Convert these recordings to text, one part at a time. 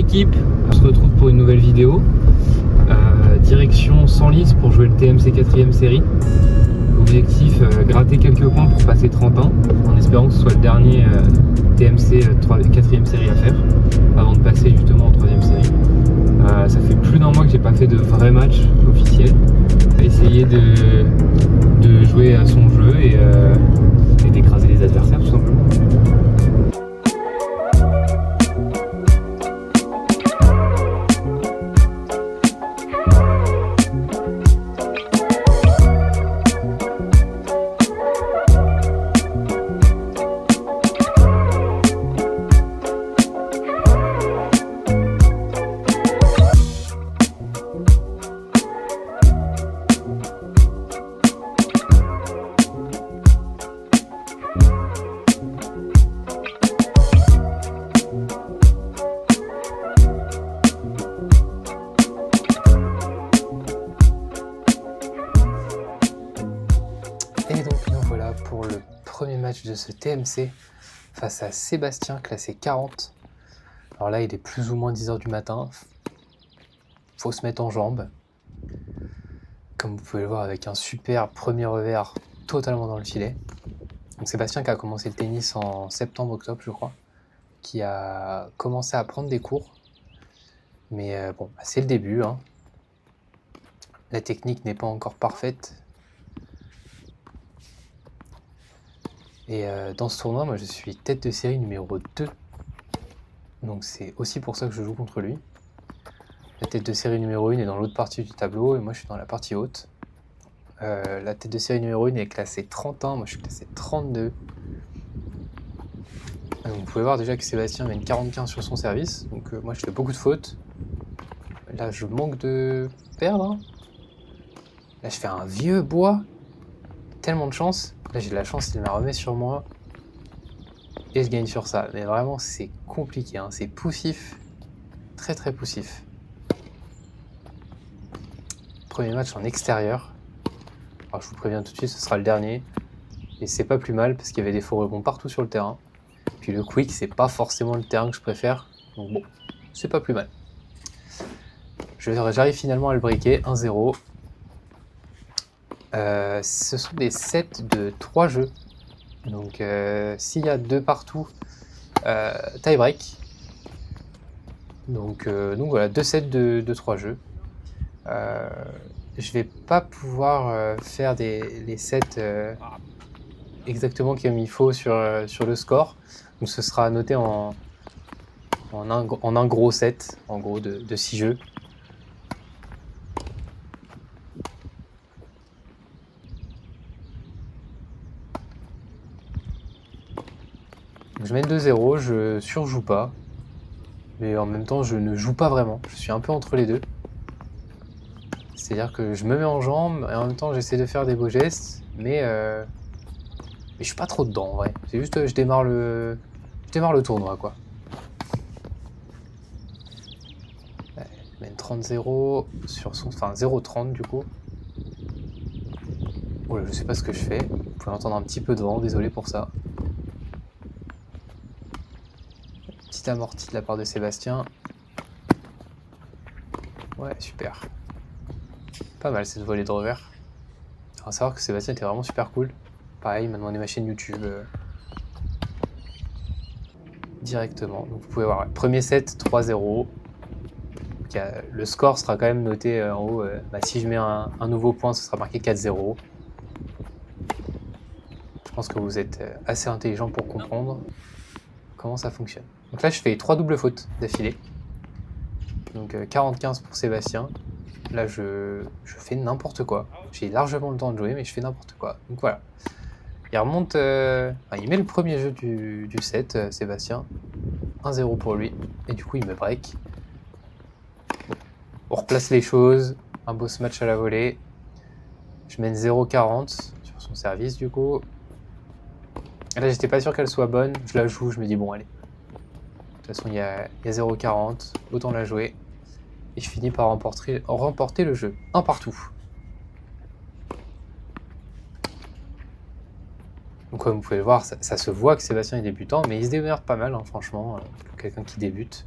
l'équipe, on se retrouve pour une nouvelle vidéo. Direction Senlis pour jouer le TMC 4ème série. Objectif, gratter quelques points pour passer 30 ans, en espérant que ce soit le dernier TMC 4ème série à faire, avant de passer justement en 3ème série. Ça fait plus d'un mois que j'ai pas fait de vrai match officiel. Essayer de jouer à son jeu et d'écraser les adversaires tout simplement. Et donc nous voilà pour le premier match de ce TMC face à Sébastien, classé 40. Alors là il est plus ou moins 10h du matin, faut se mettre en jambes. Comme vous pouvez le voir avec un super premier revers totalement dans le filet. Donc Sébastien qui a commencé le tennis en septembre-octobre je crois, qui a commencé à prendre des cours. Mais bon, c'est le début, hein. La technique n'est pas encore parfaite. Et dans ce tournoi, moi je suis tête de série numéro 2. Donc c'est aussi pour ça que je joue contre lui. La tête de série numéro 1 est dans l'autre partie du tableau et moi je suis dans la partie haute. La tête de série numéro 1 est classée 31, moi je suis classé 32. Donc vous pouvez voir déjà que Sébastien mène 40-15 sur son service. Donc moi je fais beaucoup de fautes. Là je manque de perdre. Là je fais un vieux bois. Tellement de chance. Là j'ai de la chance, il me la remet sur moi. Et je gagne sur ça. Mais vraiment c'est compliqué, hein. C'est poussif. Très très poussif. Premier match en extérieur. Alors je vous préviens tout de suite, ce sera le dernier. Et c'est pas plus mal parce qu'il y avait des faux rebonds partout sur le terrain. Puis le quick c'est pas forcément le terrain que je préfère. Donc bon, c'est pas plus mal. J'arrive finalement à le breaker, 1-0. Ce sont des sets de 3 jeux. Donc s'il y a 2 partout, tie break. Donc voilà, 2 sets de 3 jeux. Je vais pas pouvoir faire les sets exactement comme il faut sur le score. Donc ce sera noté en un gros set, en gros de 6 jeux. Je mène 2-0, je surjoue pas, mais en même temps je ne joue pas vraiment, je suis un peu entre les deux. C'est-à-dire que je me mets en jambes et en même temps j'essaie de faire des beaux gestes, mais je suis pas trop dedans en vrai. C'est juste je démarre le tournoi quoi. Ouais, je mène 30-0 sur son, enfin 0-30 du coup. Oh là, je sais pas ce que je fais, vous pouvez entendre un petit peu de vent, désolé pour ça. Petite amorti de la part de Sébastien. Ouais, super. Pas mal cette volée de revers. Il faut savoir que Sébastien était vraiment super cool. Pareil, il m'a demandé ma chaîne YouTube directement. Donc vous pouvez voir, premier set, 3-0. Le score sera quand même noté en haut. Si je mets un nouveau point, ce sera marqué 4-0. Je pense que vous êtes assez intelligent pour comprendre comment ça fonctionne. Donc là, je fais 3 doubles fautes d'affilée. Donc 40-15 pour Sébastien. Là, je fais n'importe quoi. J'ai largement le temps de jouer, mais je fais n'importe quoi. Donc voilà. Il remonte... il met le premier jeu du set, Sébastien. 1-0 pour lui. Et du coup, il me break. On replace les choses. Un beau smash à la volée. Je mène 0-40 sur son service, du coup. Et là, j'étais pas sûr qu'elle soit bonne. Je la joue, je me dis, bon, allez. De toute façon, il y a 0-40. Autant la jouer. Et je finis par remporter le jeu. Un partout. Donc comme vous pouvez le voir, ça se voit que Sébastien est débutant, mais il se démerde pas mal, hein, franchement, pour quelqu'un qui débute.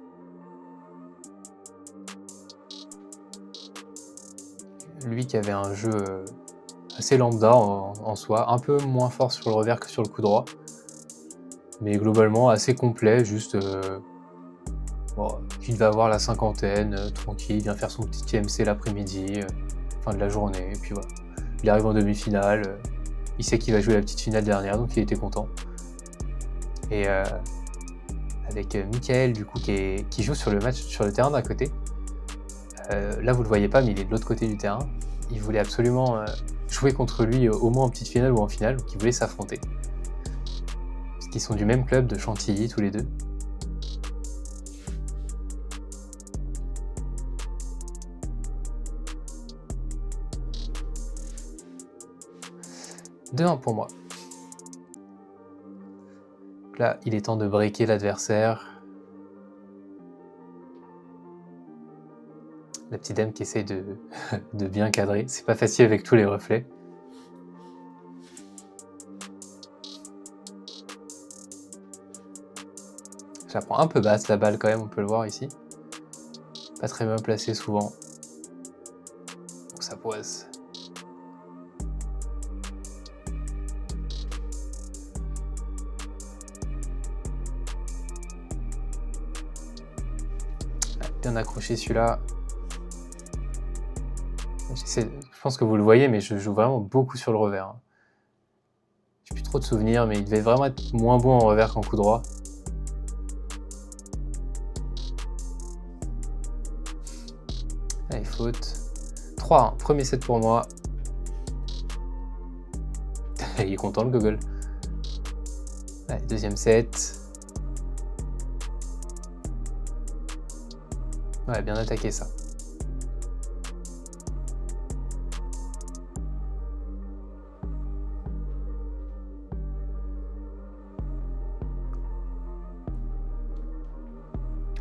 lui qui avait un jeu assez lambda en soi, un peu moins fort sur le revers que sur le coup droit, mais globalement assez complet, juste qu'il va avoir la cinquantaine, tranquille, il vient faire son petit TMC l'après-midi, fin de la journée, et puis voilà. Il arrive en demi-finale, il sait qu'il va jouer la petite finale dernière, donc il était content. Et avec Michael du coup qui joue sur le terrain d'un côté. Là vous le voyez pas, mais il est de l'autre côté du terrain. Il voulait absolument jouer contre lui au moins en petite finale ou en finale, donc ils voulaient s'affronter. Parce qu'ils sont du même club de Chantilly tous les deux. « 2-1 pour moi. » Là, il est temps de breaker l'adversaire. La petite dame qui essaye de bien cadrer. C'est pas facile avec tous les reflets. Je la prends un peu basse la balle quand même, on peut le voir ici. Pas très bien placée souvent. Donc ça poise. Bien accroché celui-là. Je pense que vous le voyez, mais je joue vraiment beaucoup sur le revers. J'ai plus trop de souvenirs, mais il devait vraiment être moins bon en revers qu'en coup droit. Allez, faute. 3-1, premier set pour moi. Il est content le gogol. Allez, deuxième set. Ouais, bien attaqué ça.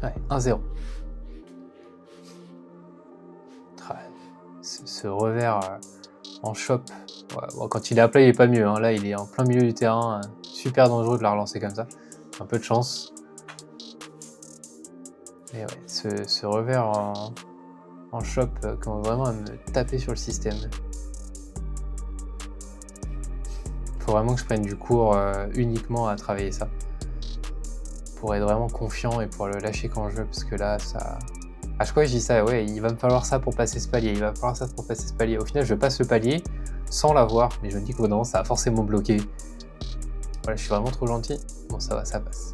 Ouais, 1-0. Ce revers en chop, ouais, bon, quand il est à plat, il est pas mieux. Hein. Là, il est en plein milieu du terrain. Super dangereux de la relancer comme ça. Un peu de chance. Mais ouais, ce revers en chop commence vraiment à me taper sur le système. Faut vraiment que je prenne du cours uniquement à travailler ça. Pour être vraiment confiant et pour le lâcher quand je veux, parce que là, ça... À chaque fois, je dis ça, ouais, il va me falloir ça pour passer ce palier, il va me falloir ça pour passer ce palier. Au final, je passe le palier sans l'avoir, mais je me dis qu'au bout d'un moment, ça va forcément bloquer. Voilà, je suis vraiment trop gentil. Bon, ça va, ça passe.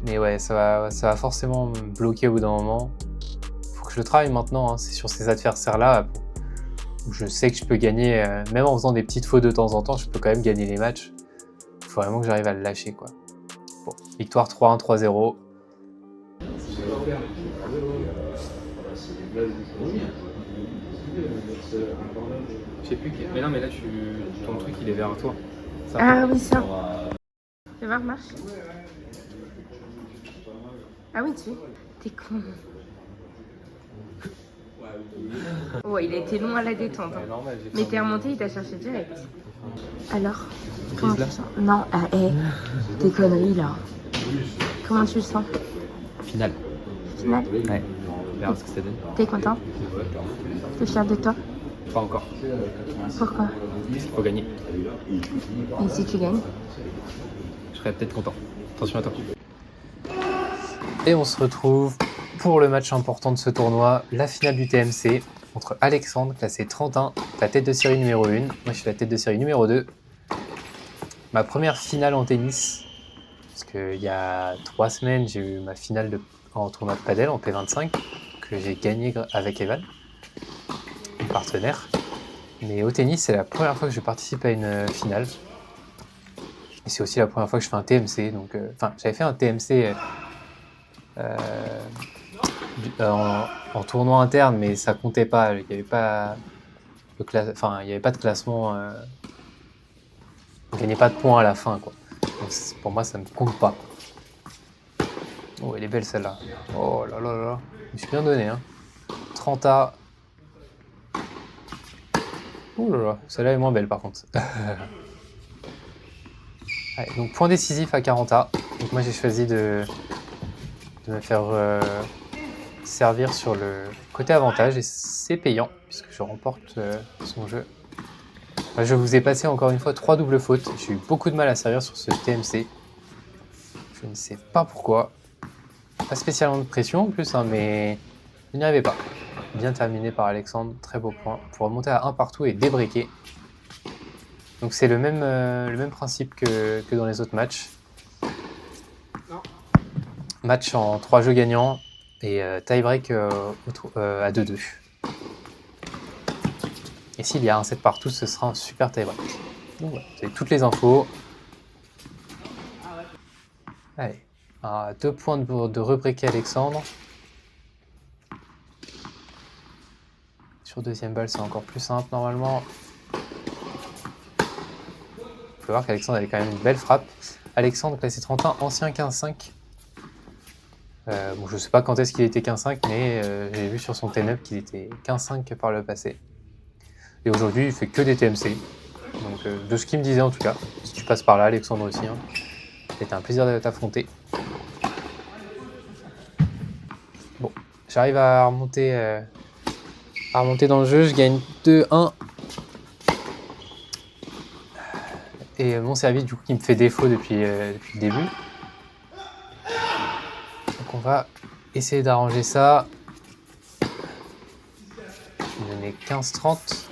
Mais ouais, ça va forcément me bloquer au bout d'un moment. Faut que je le travaille maintenant, hein. C'est sur ces adversaires-là où je sais que je peux gagner, même en faisant des petites fautes de temps en temps, je peux quand même gagner les matchs. Il faut vraiment que j'arrive à le lâcher, quoi. Bon, victoire 3-1, 3-0. Je sais plus qui. Mais non, mais là, ton truc, il est vers toi. Ça. Ah oui, ça. Fais voir, marche. Ah oui, tu. T'es con. Oh, il a été long à la détente. Hein. Normal, mais t'es remonté, il t'a cherché direct. Alors, comment tu le sens? Non, tes conneries là. Comment tu le sens? Finale. Finale? Ouais. On verra ce que ça donne. T'es content? T'es fier de toi? Pas encore. Pourquoi? Il faut gagner. Et si tu gagnes? Je serais peut-être content. Attention à toi. Et on se retrouve pour le match important de ce tournoi, la finale du TMC entre Alexandre, classé 31, la tête de série numéro 1. Moi, je suis la tête de série numéro 2. Ma première finale en tennis, parce qu'il y a 3 semaines, j'ai eu ma finale en tournoi de padel en P25, que j'ai gagné avec Evan, mon partenaire. Mais au tennis, c'est la première fois que je participe à une finale. Et c'est aussi la première fois que je fais un TMC. Donc, j'avais fait un TMC en tournoi interne, mais ça comptait pas. Il n'y avait pas il y avait pas de classement. On gagnait pas de points à la fin, quoi. Donc, pour moi, ça ne compte pas. Oh, elle est belle celle-là. Oh là là là là. Je me suis bien donné, hein. 30A. Oh là là, celle-là est moins belle par contre. Allez, donc point décisif à 40A. Donc moi j'ai choisi de me faire servir sur le côté avantage et c'est payant puisque je remporte son jeu. Je vous ai passé encore une fois 3 doubles fautes. J'ai eu beaucoup de mal à servir sur ce TMC. Je ne sais pas pourquoi. Pas spécialement de pression en plus, hein, mais je n'y arrivais pas. Bien terminé par Alexandre, très beau point. Pour remonter à 1 partout et débreaker. Donc c'est le même principe que dans les autres matchs. Match en 3 jeux gagnants et tie-break à 2-2. Et s'il y a un set partout, ce sera un super tie-break. Donc voilà, vous avez toutes les infos. Allez, 2 points de rebreaker Alexandre. Sur deuxième balle, c'est encore plus simple normalement. Vous pouvez voir qu'Alexandre avait quand même une belle frappe. Alexandre, classé 31, ancien 15-5. Bon, je ne sais pas quand est-ce qu'il était 15-5, mais j'ai vu sur son T9 qu'il était 15-5 par le passé. Et aujourd'hui, il fait que des TMC. Donc, de ce qu'il me disait en tout cas. Si tu passes par là, Alexandre aussi. Hein. C'était un plaisir de t'affronter. Bon, j'arrive à remonter dans le jeu. Je gagne 2-1. Et mon service, du coup, qui me fait défaut depuis le début. Donc, on va essayer d'arranger ça. Je vais donner 15-30.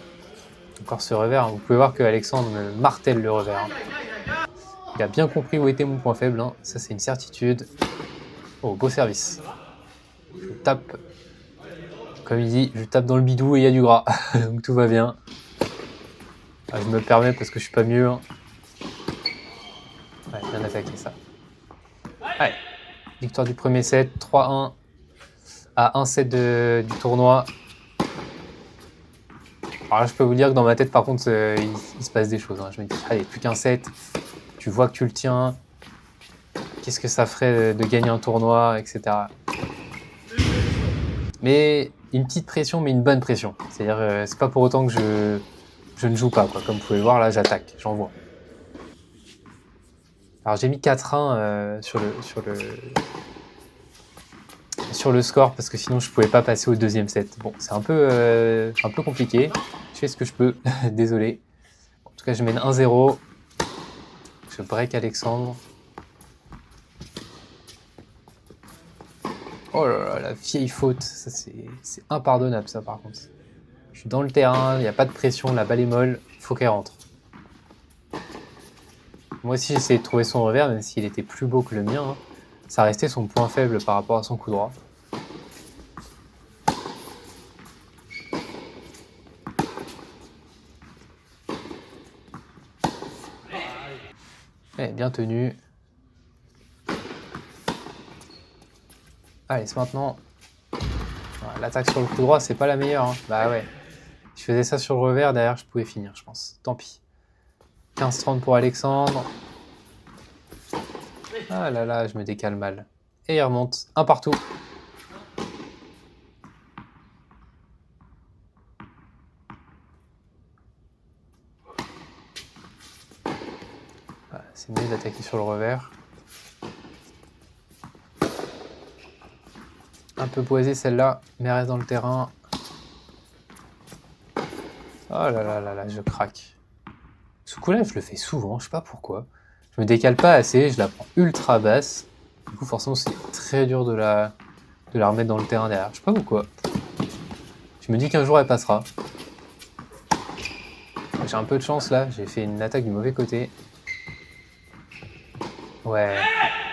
Encore ce revers. Hein. Vous pouvez voir que Alexandre me martèle le revers. Hein. Il a bien compris où était mon point faible. Hein. Ça, c'est une certitude. Oh, beau service. Je tape. Comme il dit, je tape dans le bidou et il y a du gras. Donc tout va bien. Ah, je me le permets parce que je suis pas mieux. Hein. Ouais, bien attaqué ça. Allez. Victoire du premier set. 3-1 à 1 set du tournoi. Alors là, je peux vous dire que dans ma tête, par contre, il se passe des choses. Hein. Je me dis, allez, plus qu'un set. Tu vois que tu le tiens. Qu'est-ce que ça ferait de gagner un tournoi, etc. Mais une petite pression, mais une bonne pression. C'est-à-dire, c'est pas pour autant que je ne joue pas. Quoi. Comme vous pouvez le voir, là, j'attaque. J'envoie. Alors, j'ai mis 4-1 sur le score parce que sinon, je pouvais pas passer au deuxième set. Bon, c'est un peu compliqué. Je fais ce que je peux. Désolé. En tout cas, je mène 1-0. Je break Alexandre. Oh là là, la vieille faute. Ça, c'est impardonnable, ça, par contre. Je suis dans le terrain, il n'y a pas de pression, la balle est molle. Il faut qu'elle rentre. Moi aussi, j'essayais de trouver son revers, même s'il était plus beau que le mien. Hein. Ça restait son point faible par rapport à son coup droit. Eh, bien tenu. Allez, c'est maintenant. L'attaque sur le coup droit, c'est pas la meilleure. Hein. Bah ouais. Je faisais ça sur le revers, derrière, je pouvais finir, je pense. Tant pis. 15-30 pour Alexandre. Ah là là, je me décale mal. Et il remonte. 1 partout. Voilà, c'est mieux d'attaquer sur le revers. Un peu boisée celle-là, mais elle reste dans le terrain. Oh là là là là, je craque. Ce coup-là, je le fais souvent, je sais pas pourquoi. Je me décale pas assez, je la prends ultra basse. Du coup, forcément, c'est très dur de la remettre dans le terrain derrière. Je sais pas pourquoi. Je me dis qu'un jour, elle passera. J'ai un peu de chance là, j'ai fait une attaque du mauvais côté. Ouais,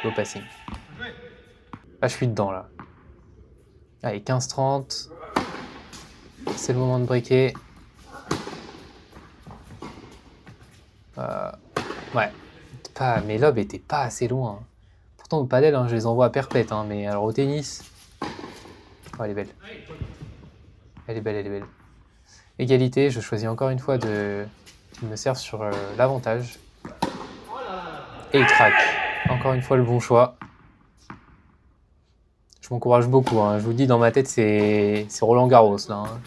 beau passing. Là, je suis dedans là. Allez, 15-30. C'est le moment de breaker. Ouais. Mes lobes étaient pas assez loin. Pourtant, au padel, hein, je les envoie à perpète. Hein, mais alors au tennis... Oh, elle est belle. Elle est belle, elle est belle. Égalité, je choisis encore une fois de me servir sur l'avantage. Et il craque. Encore une fois, le bon choix. Je m'encourage beaucoup. Hein. Je vous dis, dans ma tête, c'est Roland Garros, là. Hein.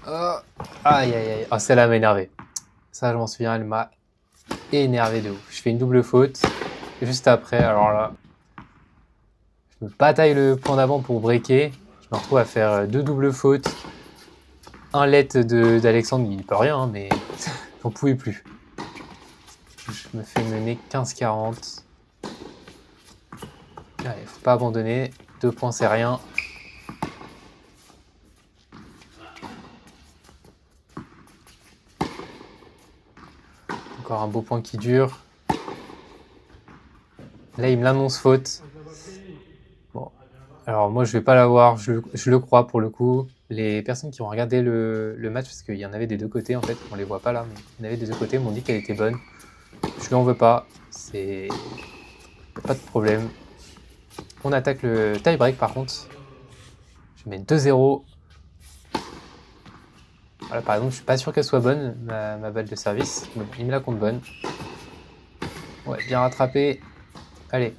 Oh. Aïe, aïe, aïe. Ah, celle-là m'a énervé. Ça, je m'en souviens, elle m'a énervé de ouf. Je fais une double faute. juste après. Alors là, je me bataille le point d'avant pour breaker. Je me retrouve à faire 2 doubles fautes. Un let d'Alexandre, il peut rien, hein, mais j'en pouvais plus. Je me fais mener 15-40. Allez, faut pas abandonner. 2 points, c'est rien. Encore un beau point qui dure. Là, il me l'annonce faute. Bon. Alors, moi, je vais pas l'avoir. Je le crois pour le coup. Les personnes qui ont regardé le match, parce qu'il y en avait des deux côtés en fait, on les voit pas là, mais il y en avait des deux côtés, m'ont dit qu'elle était bonne. Je lui en veux pas. C'est pas de problème. On attaque le tie-break par contre. Je mets 2-0. Voilà, par exemple, je suis pas sûr qu'elle soit bonne, ma balle de service. Mais bon, il me la compte bonne. Ouais, bien rattrapé. Allez.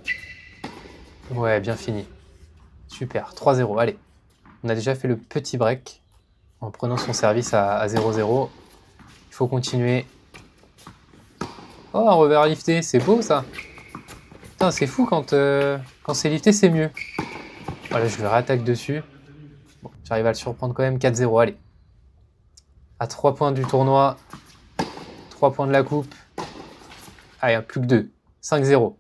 Ouais, bien fini. Super, 3-0. Allez. On a déjà fait le petit break en prenant son service à 0-0. Il faut continuer. Oh, un revers lifté, c'est beau ça. Putain, c'est fou quand c'est lifté, c'est mieux. Voilà, je le réattaque dessus. Bon, j'arrive à le surprendre quand même, 4-0, allez. À 3 points du tournoi, 3 points de la coupe. Allez, plus que 2, 5-0.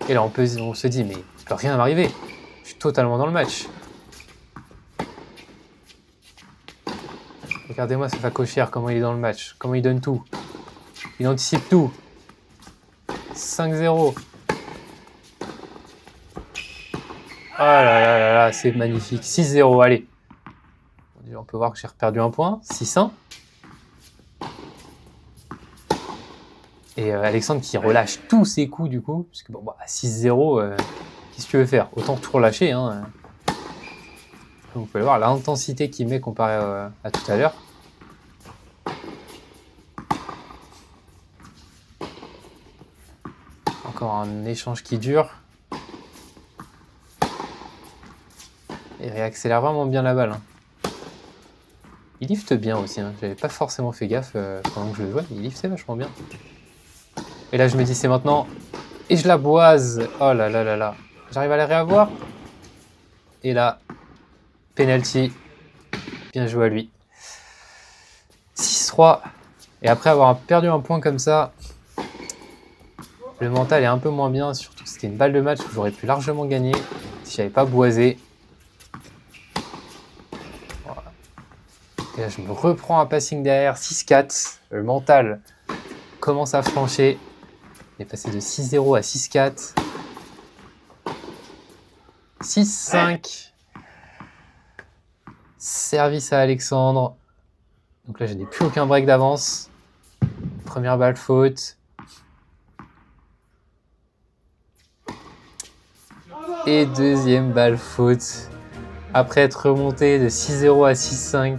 Et là, on se dit, mais il peut rien m'arriver. Je suis totalement dans le match. Regardez-moi ce facochère, comment il est dans le match. Comment il donne tout. Il anticipe tout. 5-0. Oh là là là là, c'est magnifique. 6-0, allez. On peut voir que j'ai perdu un point. 6-1. Et Alexandre qui relâche tous ses coups du coup. Parce que bon, à 6-0, qu'est-ce que tu veux faire? Autant tout relâcher. Hein. Vous pouvez voir l'intensité qu'il met comparé à tout à l'heure. Encore un échange qui dure. Il réaccélère vraiment bien la balle. Hein. Il lifte bien aussi. Hein. J'avais pas forcément fait gaffe pendant que je le jouais. Il liftait vachement bien. Et là, je me dis, c'est maintenant. Et je la boise. Oh là là là là. J'arrive à la réavoir. Et là, penalty. Bien joué à lui. 6-3. Et après avoir perdu un point comme ça, le mental est un peu moins bien. Surtout que c'était une balle de match où j'aurais pu largement gagner si j'avais pas boisé. Voilà. Et là, je me reprends un passing derrière. 6-4. Le mental commence à flancher. On est passé de 6-0 à 6-4. 6-5. Service à Alexandre. Donc là, je n'ai plus aucun break d'avance. Première balle faute. Et deuxième balle faute. Après être remonté de 6-0 à 6-5,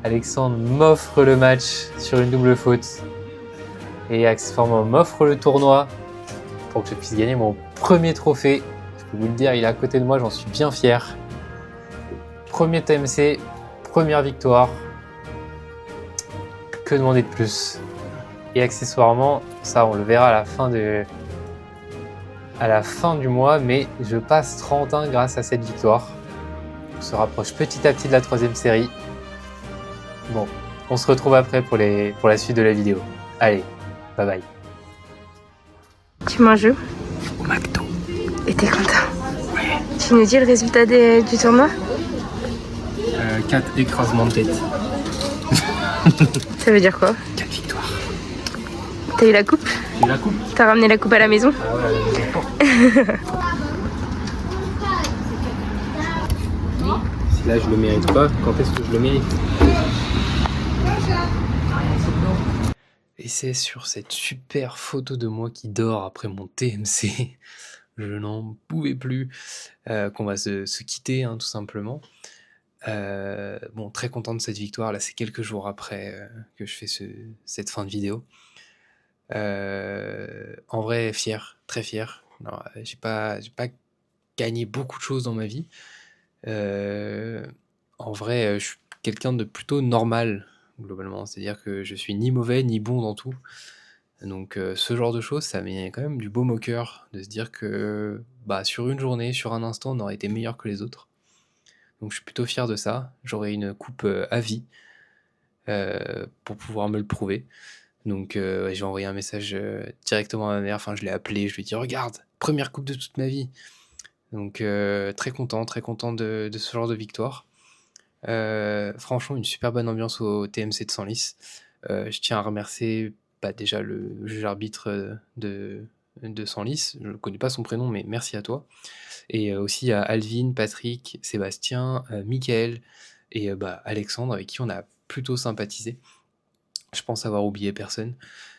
Alexandre m'offre le match sur une double faute. Et accessoirement m'offre le tournoi pour que je puisse gagner mon premier trophée. Je peux vous le dire, il est à côté de moi, j'en suis bien fier. Premier TMC, première victoire. Que demander de plus? Et accessoirement, ça on le verra à la fin du mois, mais je passe 31 grâce à cette victoire. On se rapproche petit à petit de la 3e série. Bon, on se retrouve après pour la suite de la vidéo. Allez, bye bye. Tu manges où? Au McDo. Et t'es content? Ouais. Tu nous dis le résultat du tournoi? 4 écrasements de tête. Ça veut dire quoi? 4 victoires. T'as eu la coupe? J'ai eu la coupe. T'as ramené la coupe à la maison? Ah ouais, à la maison. Si là je le mérite pas, quand est-ce que je le mérite? Et c'est sur cette super photo de moi qui dort après mon TMC, je n'en pouvais plus, qu'on va se quitter, hein, tout simplement. Bon, très content de cette victoire, là c'est quelques jours après que je fais cette fin de vidéo. En vrai, fier, très fier. J'ai pas gagné beaucoup de choses dans ma vie. En vrai, je suis quelqu'un de plutôt normal, globalement. C'est-à-dire que je suis ni mauvais ni bon dans tout. Donc ce genre de choses, ça met quand même du baume au cœur de se dire que sur une journée, sur un instant, on aurait été meilleur que les autres. Donc je suis plutôt fier de ça. J'aurai une coupe à vie pour pouvoir me le prouver. Donc ouais, j'ai envoyé un message directement à ma mère, enfin je l'ai appelé, je lui ai dit regarde, première coupe de toute ma vie. Donc très content de ce genre de victoire. Franchement, une super bonne ambiance au TMC de Senlis. Je tiens à remercier déjà le juge arbitre de Senlis. Je ne connais pas son prénom, mais merci à toi. Et aussi à Alvin, Patrick, Sébastien, Mickaël et Alexandre, avec qui on a plutôt sympathisé. Je pense avoir oublié personne.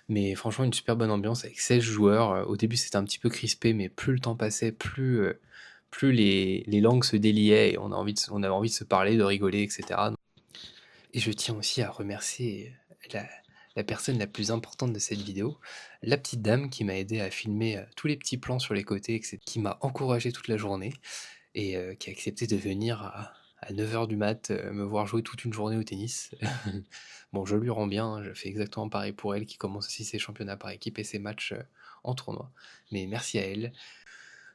Mais franchement, une super bonne ambiance avec 16 joueurs. Au début, c'était un petit peu crispé, mais plus le temps passait, plus les langues se déliaient et on avait envie de se parler, de rigoler, etc. Et je tiens aussi à remercier la personne la plus importante de cette vidéo, la petite dame qui m'a aidé à filmer tous les petits plans sur les côtés, etc., qui m'a encouragé toute la journée et qui a accepté de venir à 9h du mat me voir jouer toute une journée au tennis. Bon, je lui rends bien, hein, je fais exactement pareil pour elle qui commence aussi ses championnats par équipe et ses matchs en tournoi. Mais merci à elle.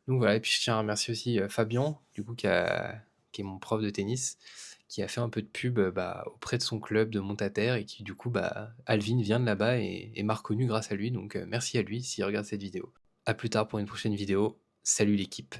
Donc voilà, et puis je tiens à remercier aussi Fabien, du coup, qui est mon prof de tennis, qui a fait un peu de pub auprès de son club de Montataire et qui du coup, Alvin vient de là-bas et m'a reconnu grâce à lui, donc merci à lui s'il regarde cette vidéo. A plus tard pour une prochaine vidéo, salut l'équipe.